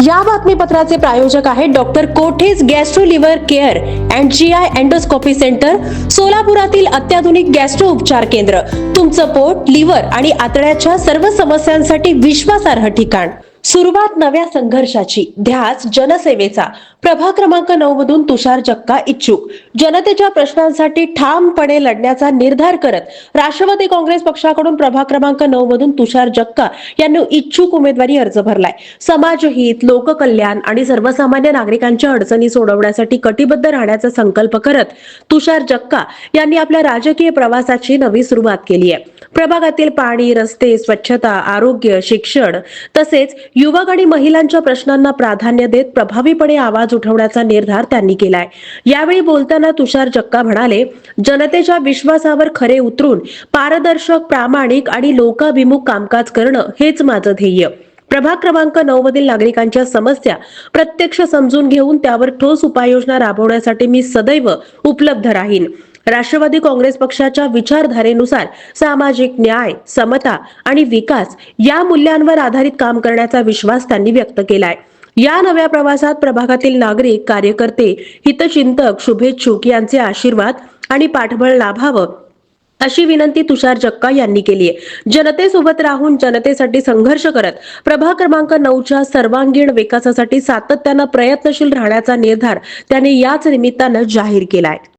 या बातमीपत्राचे प्रायोजक आहेत डॉक्टर कोठेज gastro liver care and GI endoscopy centre, सोलापुरातील अत्याधुनिक गॅस्ट्रो उपचार केंद्र. तुमचं पोट, लिव्हर आणि आतड्याच्या सर्व समस्यांसाठी विश्वासार्ह ठिकाण. सुरुवात नव्या संघर्षाची, ध्यास जनसेवेचा. प्रभाग क्रमांक 9 मधून तुषार जक्का इच्छुक. जनतेच्या प्रश्नांसाठी ठामपणे लढण्याचा निर्धार करत राष्ट्रवादी काँग्रेस पक्षाकडून प्रभाग क्रमांक 9 मधून तुषार जक्का यांनी इच्छुक उमेदवारी अर्ज भरलाय. समाजहित, लोककल्याण आणि सर्वसामान्य नागरिकांच्या अडचणी सोडवण्यासाठी कटिबद्ध राहण्याचा संकल्प करत तुषार जक्का यांनी आपल्या राजकीय प्रवासाची नवी सुरुवात केली आहे. प्रभागातील पाणी, रस्ते, स्वच्छता, आरोग्य, शिक्षण तसेच युवक आणि महिलांच्या प्रश्नांना प्राधान्य देत प्रभावीपणे आवाज उठवण्याचा निर्धार त्यांनी केलाय. यावेळी बोलताना तुषार जक्का म्हणाले, जनतेच्या विश्वासावर खरे उतरून पारदर्शक, प्रामाणिक आणि लोकाभिमुख कामकाज करणं हेच माझं ध्येय. प्रभाग क्रमांक 9 मधील नागरिकांच्या समस्या प्रत्यक्ष समजून घेऊन त्यावर ठोस उपाययोजना राबवण्यासाठी मी सदैव उपलब्ध राहीन. राष्ट्रवादी काँग्रेस पक्षाच्या विचारधारेनुसार सामाजिक न्याय, समता आणि विकास या मूल्यांवर आधारित काम करण्याचा विश्वास त्यांनी व्यक्त केलाय. या नव्या प्रवासात प्रभागातील नागरिक, कार्यकर्ते, हितचिंतक, शुभेच्छुक यांचे आशीर्वाद आणि पाठबळ लाभावं अशी विनंती तुषार जक्का यांनी केली आहे. जनतेसोबत राहून जनतेसाठी संघर्ष करत प्रभाग क्रमांक 9च्या सर्वांगीण विकासासाठी सातत्यानं प्रयत्नशील राहण्याचा निर्धार त्यांनी याच निमित्तानं जाहीर केलाय.